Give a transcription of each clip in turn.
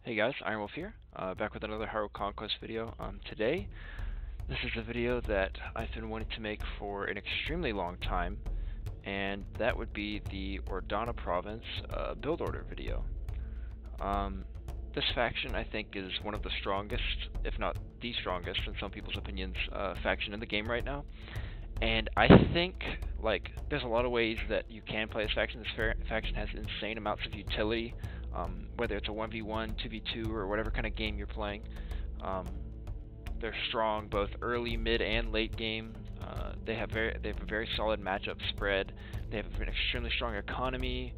Hey guys, Iron Wolf here, back with another Hyrule Conquest video. Today, this is a video that I've been wanting to make for an extremely long time, and that would be the Ordona province build order video. This faction, I think, is one of the strongest, if not the strongest, in some people's opinions, faction in the game right now. And I think, like, there's a lot of ways that you can play this faction. This faction has insane amounts of utility. Whether it's a 1v1, 2v2, or whatever kind of game you're playing. They're strong both early, mid, and late game. They have a very solid matchup spread. They have an extremely strong economy.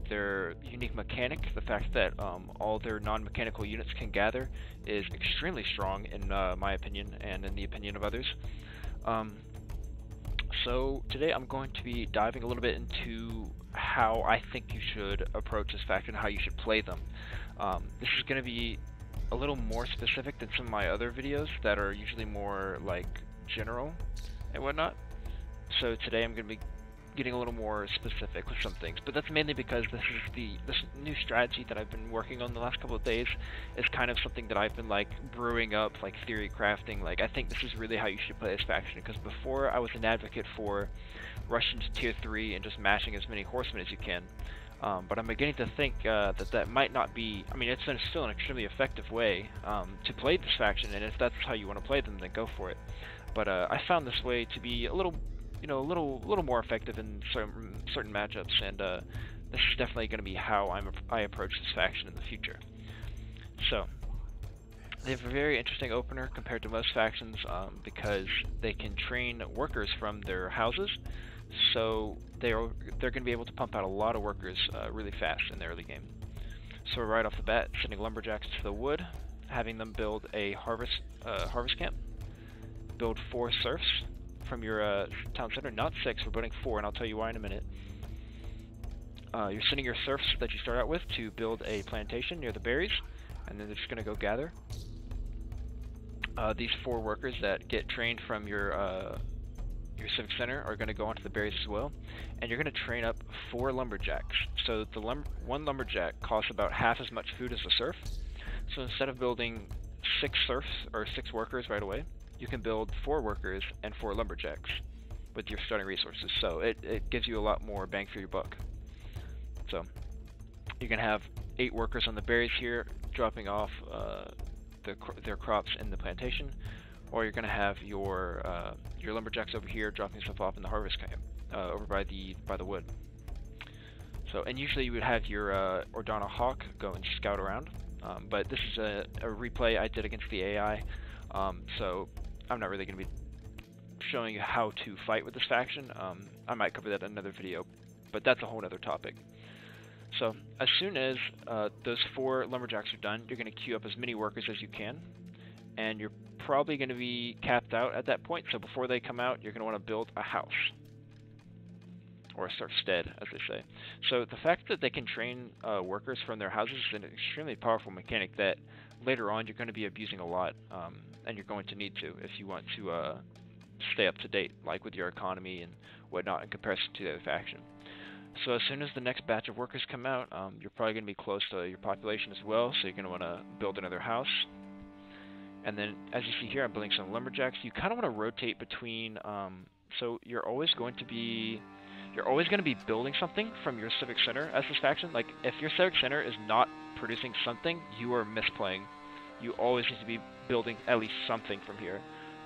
Their unique mechanic, the fact that all their non-mechanical units can gather, is extremely strong in my opinion, and in the opinion of others. So today I'm going to be diving a little bit into how I think you should approach this faction, how you should play them. This is going to be a little more specific than some of my other videos that are usually more like general and whatnot. So today I'm going to be getting a little more specific with some things, but that's mainly because this new strategy that I've been working on the last couple of days is kind of something that I've been like brewing up, like theory crafting. Like, I think this is really how you should play this faction, because before I was an advocate for rushing to tier 3 and just mashing as many horsemen as you can, but I'm beginning to think that might not be. I mean, it's still an extremely effective way to play this faction, and if that's how you want to play them, then go for it. But I found this way to be a little more effective in certain matchups, and this is definitely going to be how I approach this faction in the future. So they have a very interesting opener compared to most factions, because they can train workers from their houses, so they're going to be able to pump out a lot of workers really fast in the early game. So right off the bat, sending lumberjacks to the wood, having them build a harvest camp, build 4 serfs from your town center, not 6. We're building 4, and I'll tell you why in a minute. You're sending your serfs that you start out with to build a plantation near the berries, and then they're just going to go gather. These 4 workers that get trained from your civic center are going to go onto the berries as well, and you're going to train up 4 lumberjacks. So the one lumberjack costs about half as much food as a serf. So instead of building 6 serfs or 6 workers right away, you can build 4 workers and 4 lumberjacks with your starting resources. So it gives you a lot more bang for your buck. So you can have 8 workers on the berries here, dropping off their crops in the plantation, or you're going to have your lumberjacks over here dropping stuff off in the harvest camp over by the wood. So, and usually you would have your Ordona hawk go and scout around, but this is a replay I did against the AI. So I'm not really going to be showing you how to fight with this faction. I might cover that in another video, but that's a whole other topic. So as soon as those 4 lumberjacks are done, you're going to queue up as many workers as you can, and you're probably going to be capped out at that point. So before they come out, you're going to want to build a house, or a serfstead, as they say. So the fact that they can train workers from their houses is an extremely powerful mechanic that later on you're going to be abusing a lot, and you're going to need to if you want to stay up to date, like with your economy and whatnot in comparison to the other faction. So as soon as the next batch of workers come out, you're probably going to be close to your population as well, so you're going to want to build another house. And then, as you see here, I'm building some lumberjacks. You kind of want to rotate between, so you're always going to be building something from your civic center as this faction. Like, if your civic center is not producing something, you are misplaying. You always need to be building at least something from here,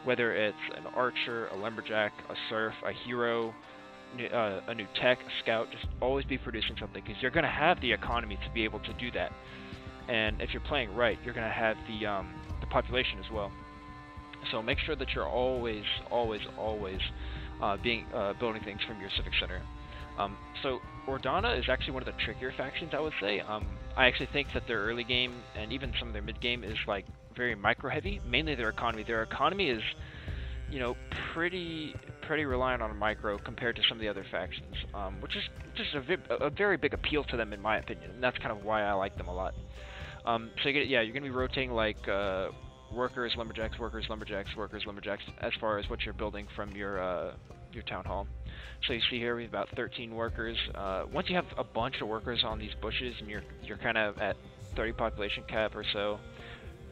whether it's an archer, a lumberjack, a serf, a hero, a new tech, a scout. Just always be producing something, because you're going to have the economy to be able to do that. And if you're playing right, you're going to have the population as well. So make sure that you're always building things from your civic center. So Ordona is actually one of the trickier factions, I would say. I actually think that their early game and even some of their mid game is like very micro heavy. Mainly their economy. Their economy is, you know, pretty reliant on micro compared to some of the other factions, which is just a very big appeal to them in my opinion, and that's kind of why I like them a lot. So you're going to be rotating like workers, lumberjacks, workers, lumberjacks, workers, lumberjacks, as far as what you're building from your town hall. So you see here we have about 13 workers. Once you have a bunch of workers on these bushes and you're kind of at 30 population cap or so,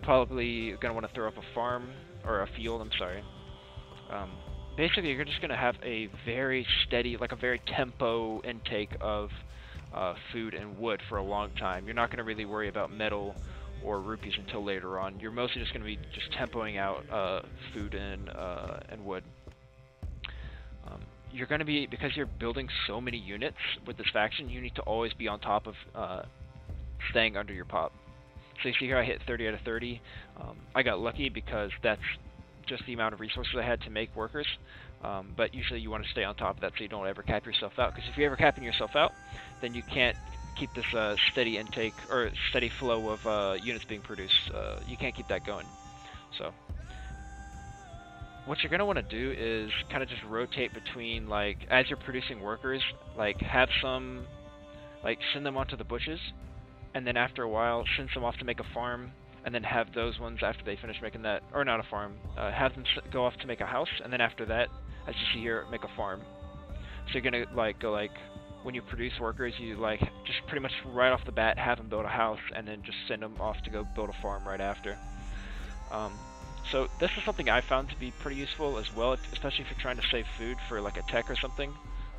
probably gonna want to throw up a farm or a field. I'm sorry. Basically, you're just gonna have a very steady, like a very tempo intake of food and wood for a long time. You're not gonna really worry about metal or rupees until later on. You're mostly just gonna be just tempoing out food and wood. You're going to be, because you're building so many units with this faction, you need to always be on top of staying under your pop. So you see here I hit 30 out of 30. I got lucky because that's just the amount of resources I had to make workers. But usually you want to stay on top of that so you don't ever cap yourself out. Because if you're ever capping yourself out, then you can't keep this steady intake or steady flow of units being produced. You can't keep that going. So what you're going to want to do is kind of just rotate between, like, as you're producing workers, like, have some, like, send them onto the bushes, and then after a while, send some off to make a farm, and then have those ones, after they finish making that, or not a farm, have them go off to make a house, and then after that, as you see here, make a farm. So you're going to, like, go, like, when you produce workers, you, like, just pretty much right off the bat, have them build a house, and then just send them off to go build a farm right after. So this is something I found to be pretty useful as well, especially if you're trying to save food for like a tech or something.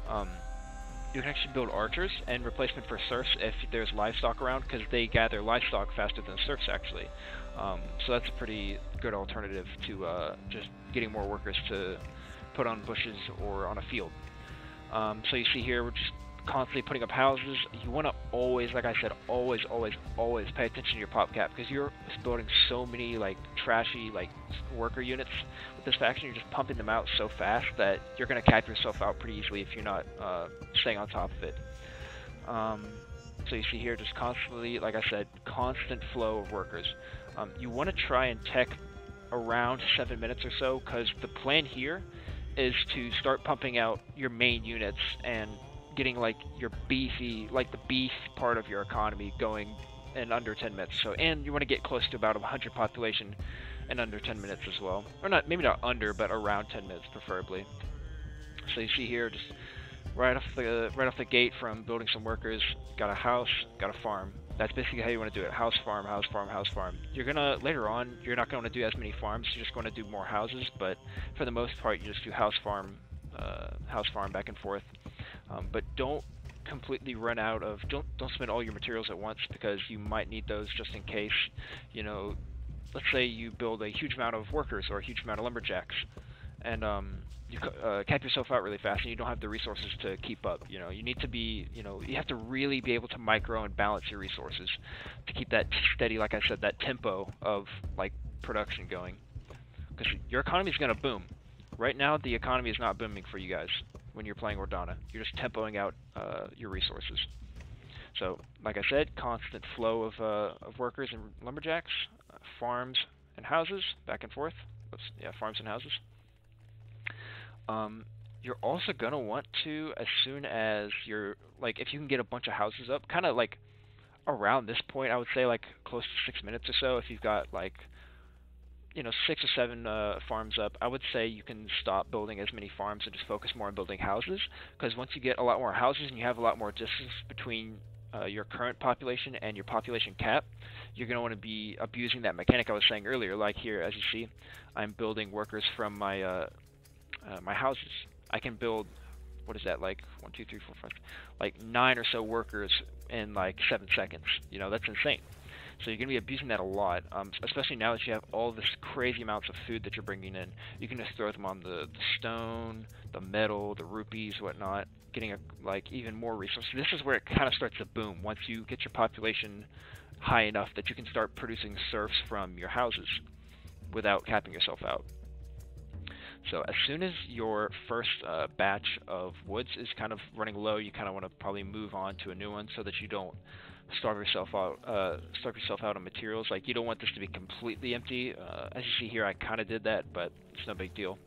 You can actually build archers and replacement for serfs if there's livestock around, because they gather livestock faster than serfs actually. So that's a pretty good alternative to just getting more workers to put on bushes or on a field. So you see here we're just constantly putting up houses. You want to always, like I said, always pay attention to your pop cap, because you're building so many like trashy like worker units with this faction. You're just pumping them out so fast that you're going to cap yourself out pretty easily if you're not staying on top of it. So you see here just constantly, like I said, constant flow of workers. You want to try and tech around 7 minutes or so, because the plan here is to start pumping out your main units and getting like your beefy, like the beef part of your economy going in under 10 minutes. So, and you want to get close to about 100 population in under 10 minutes as well. Or not, maybe not under, but around 10 minutes preferably. So you see here, just right off the gate from building some workers, got a house, got a farm. That's basically how you want to do it. House, farm, house, farm, house, farm. You're gonna, later on, you're not going to do as many farms, you're just going to do more houses, but for the most part, you just do house, farm, back and forth. But don't completely run out of, don't spend all your materials at once, because you might need those just in case, you know, let's say you build a huge amount of workers or a huge amount of lumberjacks, and you cap yourself out really fast and you don't have the resources to keep up. You know, you need to be, you know, you have to really be able to micro and balance your resources to keep that steady, like I said, that tempo of like production going, because your economy is going to boom. Right now, the economy is not booming for you guys when you're playing Ordona. You're just tempoing out your resources. So, like I said, constant flow of workers and lumberjacks, farms and houses, back and forth. Oops, yeah, farms and houses. You're also going to want to, as soon as you're, like, if you can get a bunch of houses up, kind of like around this point, I would say like close to 6 minutes or so, if you've got like, you know, 6 or 7 farms up, I would say you can stop building as many farms and just focus more on building houses, because once you get a lot more houses and you have a lot more distance between your current population and your population cap, you're going to want to be abusing that mechanic I was saying earlier. Like here, as you see, I'm building workers from my my houses. I can build, what is that, like 1, 2, 3, 4, 5, like 9 or so workers in like 7 seconds. You know, that's insane. So you're going to be abusing that a lot, especially now that you have all this crazy amounts of food that you're bringing in. You can just throw them on the stone, the metal, the rupees, whatnot, getting like even more resources. This is where it kind of starts to boom, once you get your population high enough that you can start producing serfs from your houses without capping yourself out. So as soon as your first batch of woods is kind of running low, you kind of want to probably move on to a new one so that you don't starve yourself out on materials. Like, you don't want this to be completely empty. As you see here, I kind of did that, but it's no big deal.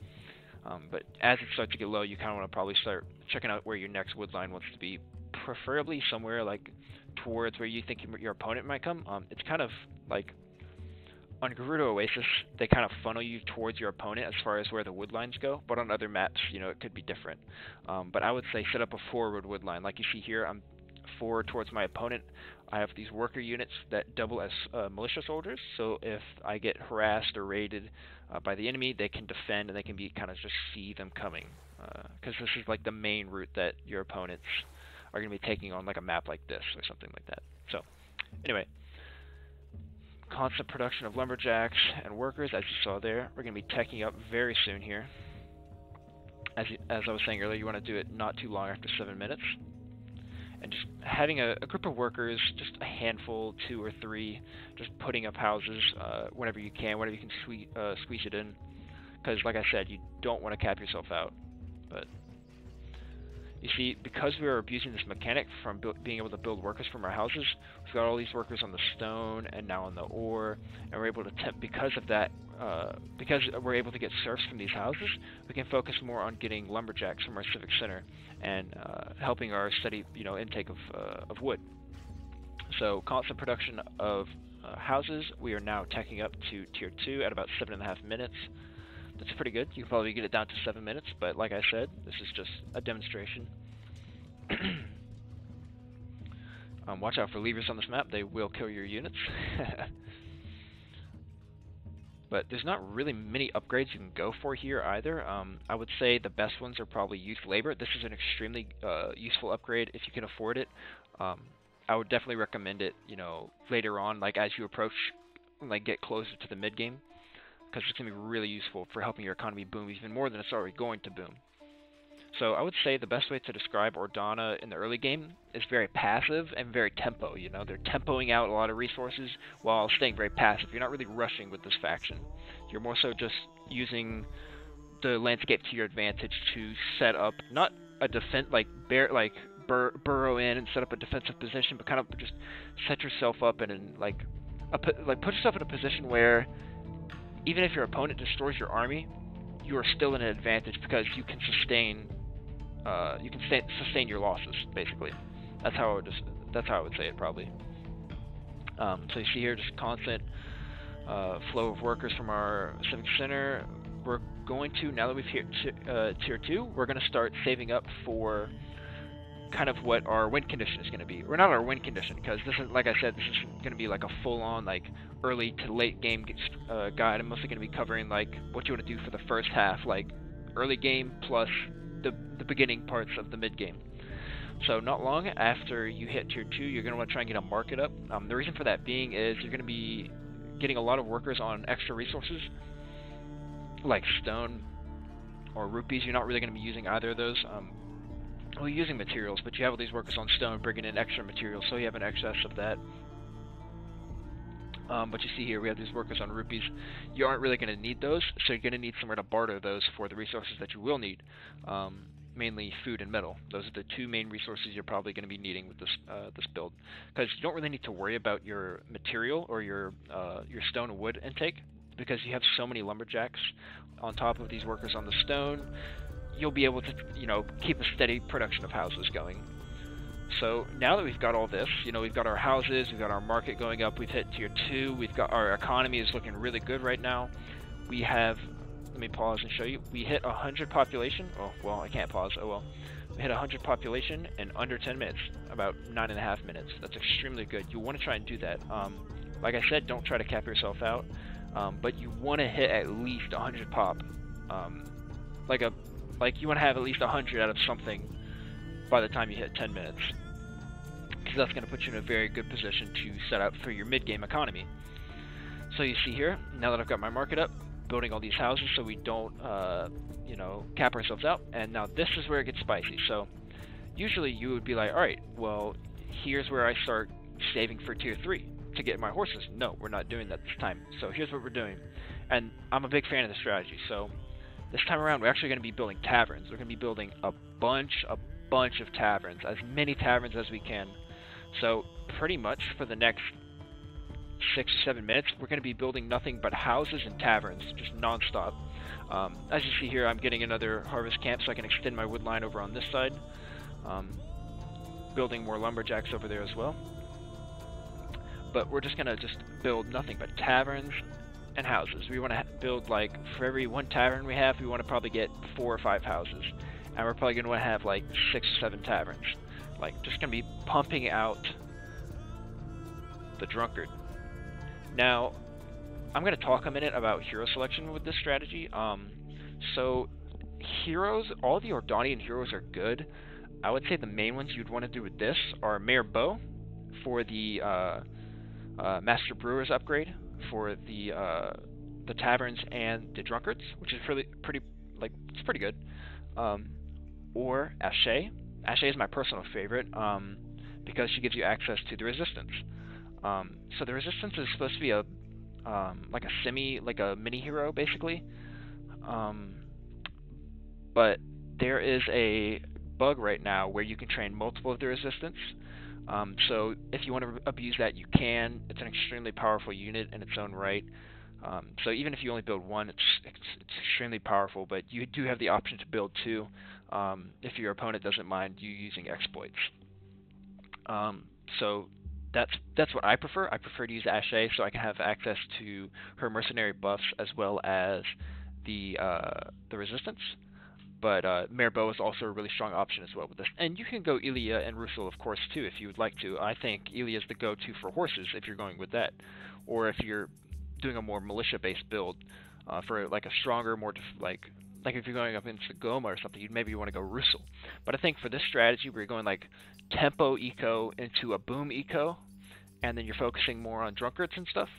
But as it starts to get low, you kind of want to probably start checking out where your next wood line wants to be, preferably somewhere like towards where you think your opponent might come. It's kind of like on Gerudo Oasis, they kind of funnel you towards your opponent as far as where the wood lines go, but on other maps, you know, it could be different. But I would say set up a forward wood line. Like you see here, I'm forward towards my opponent. I have these worker units that double as militia soldiers, so if I get harassed or raided by the enemy, they can defend and they can be kind of just see them coming. Because this is like the main route that your opponents are going to be taking on, like a map like this or something like that. So, anyway. Constant production of lumberjacks and workers, as you saw there. We're going to be teching up very soon here. As I was saying earlier, you want to do it not too long after 7 minutes. And just having a group of workers, just a handful, 2 or 3, just putting up houses whenever you can squeeze it in. Because, like I said, you don't want to cap yourself out. But you see, because we are abusing this mechanic from being able to build workers from our houses, we've got all these workers on the stone and now on the ore, and we're able to because of that, because we're able to get serfs from these houses, we can focus more on getting lumberjacks from our civic center and helping our steady, you know, intake of wood. So constant production of houses. We are now teching up to tier 2 at about 7.5 minutes. That's pretty good. You can probably get it down to 7 minutes, but like I said, this is just a demonstration. Watch out for levers on this map. They will kill your units. But there's not really many upgrades you can go for here either. I would say the best ones are probably youth labor. This is an extremely useful upgrade if you can afford it. I would definitely recommend it, you know, later on, like as you approach, like get closer to the mid game. Because it's going to be really useful for helping your economy boom even more than it's already going to boom. So I would say the best way to describe Ordona in the early game is very passive and very tempo. You know, they're tempoing out a lot of resources while staying very passive. You're not really rushing with this faction. You're more so just using the landscape to your advantage to set up not a defense burrow in and set up a defensive position, but kind of just set yourself up in put yourself in a position where even if your opponent destroys your army, you are still in an advantage because you can sustain your losses. Basically, that's how I would say it probably. So you see here just constant flow of workers from our civic center. We're going to, now that we've hit tier 2, we're going to start saving up for kind of what our win condition is going to be. Or not our win condition, because this is, like I said, this is going to be like a full-on like early to late game guide. I'm mostly going to be covering like what you want to do for the first half, like early game plus the beginning parts of the mid game. So not long after you hit tier 2, you're going to want to try and get a market up. The reason for that being is you're going to be getting a lot of workers on extra resources like stone or rupees. You're not really going to be using either of those. Well, you're using materials, but you have all these workers on stone bringing in extra materials, so you have an excess of that. But you see here, we have these workers on rupees. You aren't really going to need those, so you're going to need somewhere to barter those for the resources that you will need, mainly food and metal. Those are the two main resources you're probably going to be needing with this build, because you don't really need to worry about your material or your stone and wood intake, because you have so many lumberjacks on top of these workers on the stone. You'll be able to, you know, keep a steady production of houses going. So now that we've got all this, you know, we've got our houses, we've got our market going up, we've hit tier 2, we've got our economy is looking really good right now. We have, let me pause and show you, we hit 100 population. Oh, well, I can't pause, oh well. We hit 100 population in under 10 minutes, about 9.5 minutes. That's extremely good. You want to try and do that. Like I said, don't try to cap yourself out, but you want to hit at least 100 pop. You want to have at least 100 out of something by the time you hit 10 minutes. Because that's going to put you in a very good position to set up for your mid-game economy. So you see here, now that I've got my market up, building all these houses so we don't, you know, cap ourselves out. And now this is where it gets spicy. So usually you would be like, alright, well, here's where I start saving for tier 3 to get my horses. No, we're not doing that this time. So here's what we're doing. And I'm a big fan of the strategy. So this time around, we're actually going to be building taverns. We're going to be building a bunch of taverns, as many taverns as we can. So pretty much for the next 6 or 7 minutes, we're going to be building nothing but houses and taverns, just non-stop. As you see here, I'm getting another harvest camp so I can extend my wood line over on this side. Building more lumberjacks over there as well. But we're just going to build nothing but taverns, and houses. We want to build, like, for every 1 tavern we have, we want to probably get 4 or 5 houses. And we're probably going to want to have, like, 6 or 7 taverns. Like, just going to be pumping out the drunkard. Now, I'm going to talk a minute about hero selection with this strategy. So, heroes, all the Ordonian heroes are good. I would say the main ones you'd want to do with this are Mayor Bo for the Master Brewer's upgrade for the taverns and the drunkards, which is it's pretty good. Or Ashe. Ashe is my personal favorite because she gives you access to the resistance. So the resistance is supposed to be a mini hero basically. But there is a bug right now where you can train multiple of the resistance. So if you want to abuse that, you can. It's an extremely powerful unit in its own right. So even if you only build 1, it's extremely powerful, but you do have the option to build 2 if your opponent doesn't mind you using exploits. So that's what I prefer. I prefer to use Ashe so I can have access to her mercenary buffs as well as the resistance. But Mayor Bo is also a really strong option as well with this. And you can go Ilya and Russell, of course, too, if you would like to. I think Ilya is the go-to for horses if you're going with that. Or if you're doing a more militia-based build for like a stronger, more like if you're going up into Goma or something, you'd maybe want to go Russell. But I think for this strategy, where you're going like tempo eco into a boom eco, and then you're focusing more on drunkards and stuff,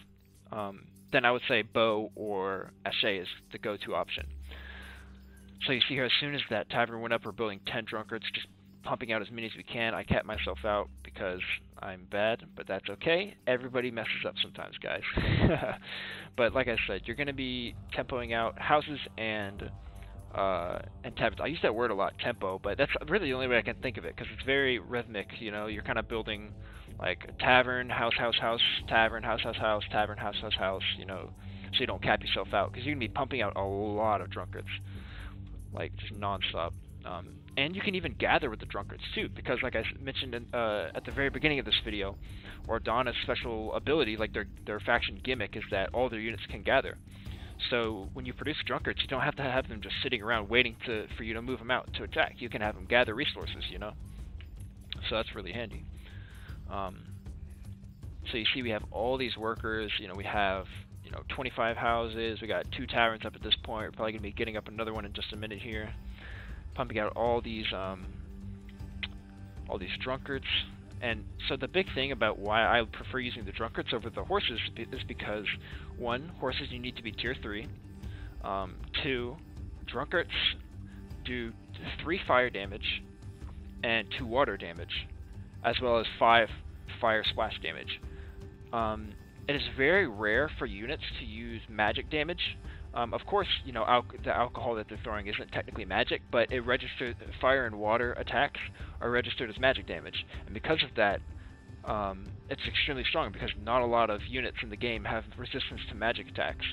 then I would say Bo or Ashe is the go-to option. So you see here, as soon as that tavern went up, we're building 10 drunkards, just pumping out as many as we can. I capped myself out because I'm bad, but that's okay. Everybody messes up sometimes, guys. But like I said, you're going to be tempoing out houses and taverns. I use that word a lot, tempo, but that's really the only way I can think of it, because it's very rhythmic. You know, you're kind of building like a tavern, house, house, house, tavern, house, house, house, tavern, house, house, house, you know, so you don't cap yourself out, because you're going to be pumping out a lot of drunkards. Like, just non-stop. And you can even gather with the drunkards, too, because, like I mentioned at the very beginning of this video, Ordona's special ability, like their faction gimmick, is that all their units can gather. So when you produce drunkards, you don't have to have them just sitting around waiting for you to move them out to attack. You can have them gather resources, you know? So that's really handy. So you see we have all these workers, you know, we have 25 houses. We got 2 taverns up at this point. We're probably going to be getting up another one in just a minute here. Pumping out all these drunkards. And so the big thing about why I prefer using the drunkards over the horses is because, 1, horses you need to be tier 3. 2, drunkards do 3 fire damage and 2 water damage, as well as 5 fire splash damage. It is very rare for units to use magic damage. Of course, you know, the alcohol that they're throwing isn't technically magic, but it registers fire and water attacks are registered as magic damage, and because of that, it's extremely strong because not a lot of units in the game have resistance to magic attacks.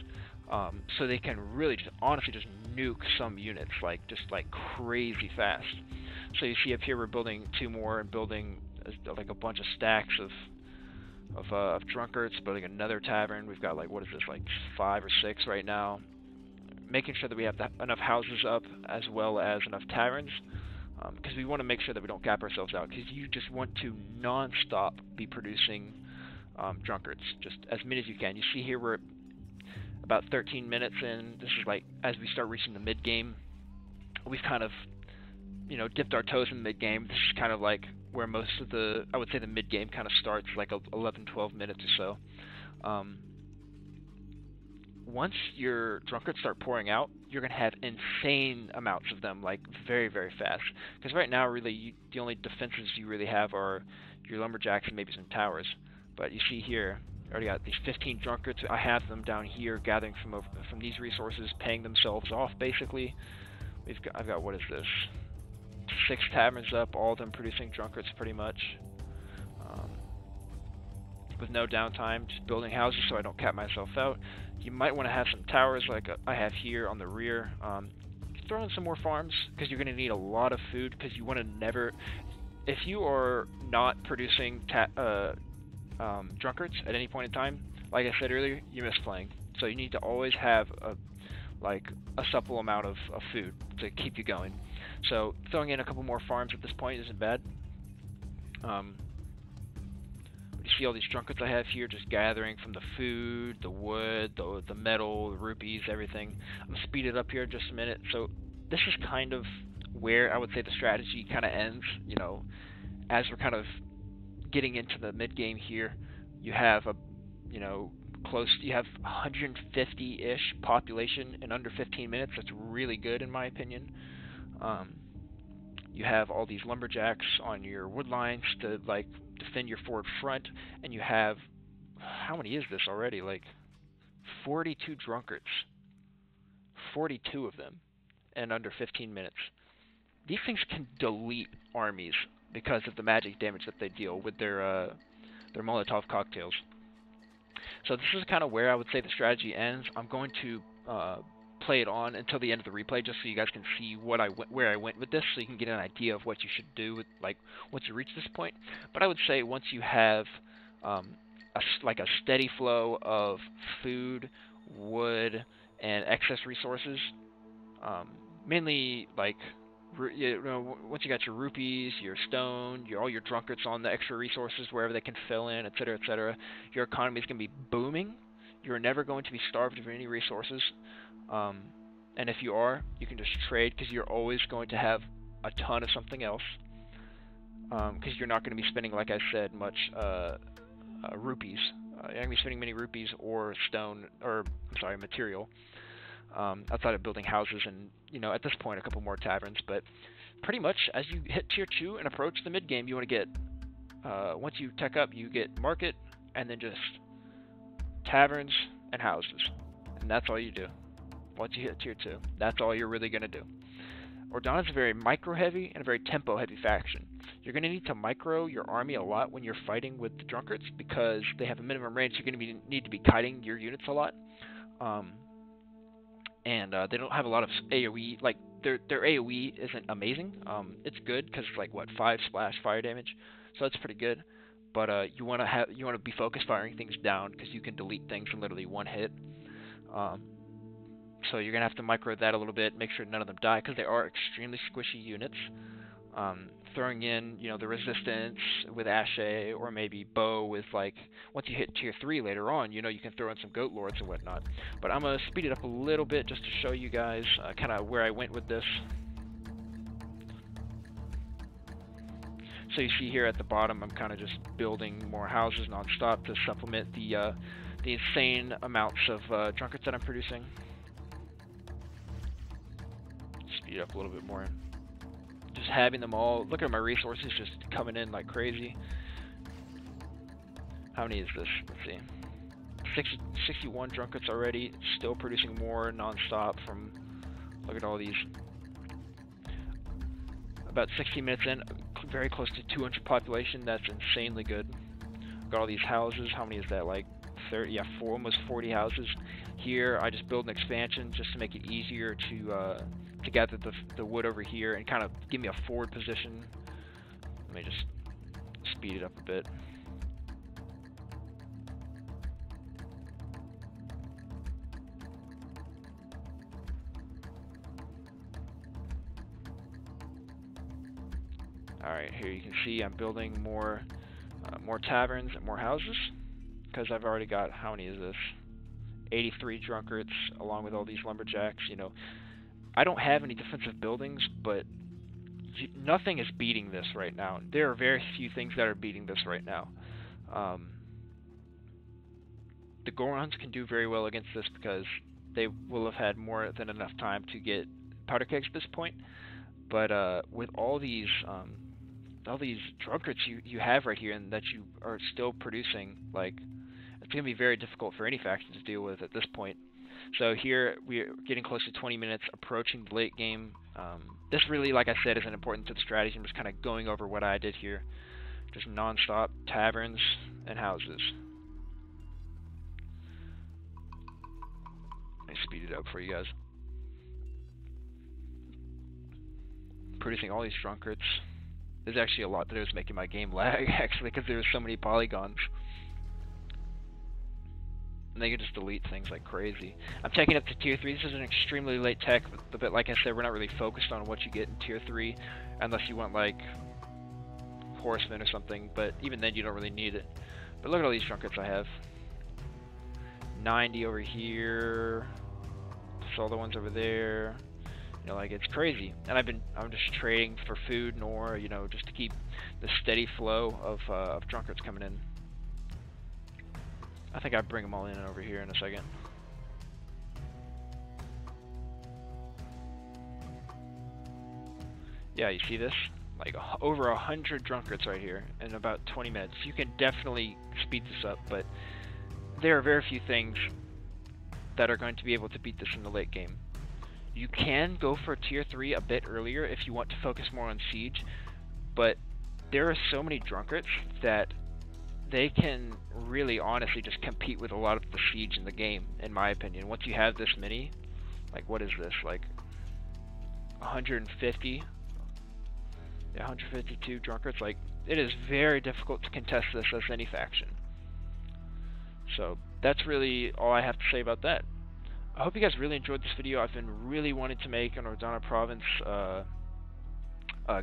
So they can really honestly just nuke some units like crazy fast. So you see up here we're building 2 more and building like a bunch of stacks of drunkards, building another tavern. We've got like 5 or 6 right now. Making sure that we have enough houses up as well as enough taverns, because we want to make sure that we don't gap ourselves out, because you just want to non-stop be producing drunkards, just as many as you can. You see here we're about 13 minutes in. This is like as we start reaching the mid-game, we've kind of dipped our toes in the mid-game. This is kind of like where most of I would say the mid-game kind of starts, like 11-12 minutes or so. Once your drunkards start pouring out, you're going to have insane amounts of them, like very, very fast. Because right now, really, the only defenses you really have are your lumberjacks and maybe some towers. But you see here, I already got these 15 drunkards. I have them down here gathering from these resources, paying themselves off, basically. I've got, what is this? 6 taverns up, all of them producing drunkards pretty much. With no downtime, just building houses so I don't cap myself out. You might want to have some towers like I have here on the rear. Throw in some more farms, because you're going to need a lot of food, because you want to never... If you are not producing drunkards at any point in time, like I said earlier, you miss playing. So you need to always have a supple amount of food to keep you going. So throwing in a couple more farms at this point isn't bad. You see all these drunkards I have here just gathering from the food, the wood, the metal, the rupees, everything. I'm going to speed it up here in just a minute. So this is kind of where I would say the strategy kind of ends. You know, as we're kind of getting into the mid game here, you have you have 150-ish population in under 15 minutes. That's really good in my opinion. You have all these lumberjacks on your wood lines to defend your forward front, and you have, how many is this already? 42 drunkards. 42 of them in under 15 minutes. These things can delete armies because of the magic damage that they deal with their Molotov cocktails. So this is kind of where I would say the strategy ends. I'm going to play it on until the end of the replay, just so you guys can see where I went with this, so you can get an idea of what you should do with once you reach this point. But I would say once you have a steady flow of food, wood, and excess resources, mainly once you got your rupees, your stone, all your drunkards on the extra resources wherever they can fill in, etc., your economy is going to be booming. You're never going to be starved of any resources. And if you are, you can just trade, because you're always going to have a ton of something else. Because you're not going to be spending, like I said, much rupees. You're not going to be spending many rupees or material. Outside of building houses and, at this point, a couple more taverns. But pretty much, as you hit tier 2 and approach the mid game, you want to get, once you tech up, you get market, and then just taverns and houses. And that's all you do. Once you hit tier 2, that's all you're really going to do. Ordona is a very micro-heavy and a very tempo-heavy faction. You're going to need to micro your army a lot when you're fighting with the drunkards, because they have a minimum range. You're going to need to be kiting your units a lot. And they don't have a lot of AoE. Their AoE isn't amazing. It's good because it's 5 splash fire damage, so that's pretty good. But you want to be focused firing things down, because you can delete things in literally one hit. So you're going to have to micro that a little bit, make sure none of them die, because they are extremely squishy units. Throwing in, the resistance with Ashe, or maybe bow with, once you hit tier 3 later on, you can throw in some goat lords and whatnot. But I'm going to speed it up a little bit just to show you guys kind of where I went with this. So you see here at the bottom, I'm kind of just building more houses non-stop to supplement the insane amounts of drunkards that I'm producing. Speed up a little bit more. Just having them all, look at my resources just coming in like crazy. How many is this? Let's see. 61 drunkards already, still producing more non-stop from, look at all these. About 16 minutes in, very close to 200 population. That's insanely good. Got all these houses. How many is that? 30? Yeah, almost 40 houses. Here, I just build an expansion just to make it easier to gather the wood over here and kind of give me a forward position. Let me just speed it up a bit. Alright, here you can see I'm building more taverns and more houses, because I've already got, how many is this? 83 drunkards, along with all these lumberjacks. I don't have any defensive buildings, but nothing is beating this right now. There are very few things that are beating this right now. The Gorons can do very well against this, because they will have had more than enough time to get powder kegs at this point. But with all these drunkards you have right here, and that you are still producing, it's going to be very difficult for any faction to deal with at this point. So here we're getting close to 20 minutes, approaching the late game. This really, like I said, isn't important to the strategy. I'm just kind of going over what I did here. Just non-stop taverns and houses. Let me speed it up for you guys. Producing all these drunkards. There's actually a lot that was making my game lag, actually, because there were so many polygons. and they can just delete things like crazy. I'm taking up to tier 3. This is an extremely late tech, but like I said, we're not really focused on what you get in tier 3, unless you want like horsemen or something, but even then you don't really need it. But look at all these drunkards I have. 90 over here, all the ones over there. You know, like, it's crazy. And I'm just trading for food and ore, you know, just to keep the steady flow of drunkards coming in. I think I'd bring them all in over here in a second. Yeah, you see this? Like over 100 drunkards right here in about 20 minutes. You can definitely speed this up, but there are very few things that are going to be able to beat this in the late game. You can go for tier 3 a bit earlier if you want to focus more on siege, but there are so many drunkards that they can really honestly just compete with a lot of the siege in the game, in my opinion. Once you have this many, like, what is this, like 150? Yeah, 152 drunkards. Like, it is very difficult to contest this as any faction. So that's really all I have to say about that. I hope you guys really enjoyed this video. I've been really wanting to make an Ordona province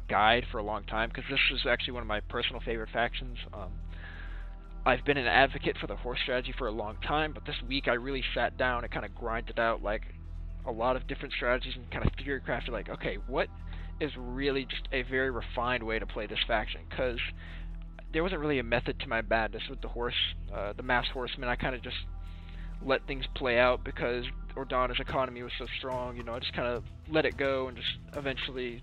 guide for a long time, because this is actually one of my personal favorite factions. I've been an advocate for the horse strategy for a long time, but this week I really sat down and kind of grinded out like a lot of different strategies and kind of theory crafted like, okay, what is really just a very refined way to play this faction? Because there wasn't really a method to my madness with the horse, the mass horsemen. I kind of just let things play out because Ordona's economy was so strong. You know, I just kind of let it go, and just eventually,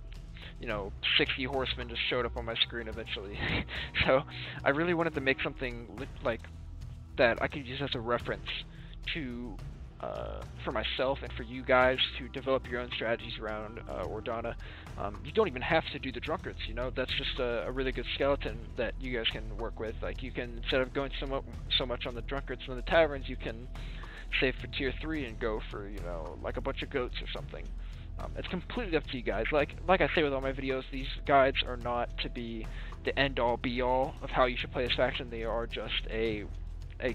you know, 60 horsemen just showed up on my screen eventually. So I really wanted to make something like that I could use as a reference to for myself and for you guys to develop your own strategies around Ordona. You don't even have to do the drunkards, you know. That's just a really good skeleton that you guys can work with. Like, you can, instead of going so much on the drunkards and the taverns, you can save for tier 3 and go for, you know, like a bunch of goats or something. It's completely up to you guys. Like I say with all my videos, these guides are not to be the end-all be-all of how you should play this faction. They are just a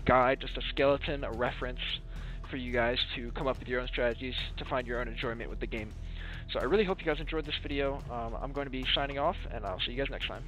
guide, just a skeleton, a reference for you guys to come up with your own strategies to find your own enjoyment with the game. So I really hope you guys enjoyed this video. I'm going to be signing off, and I'll see you guys next time.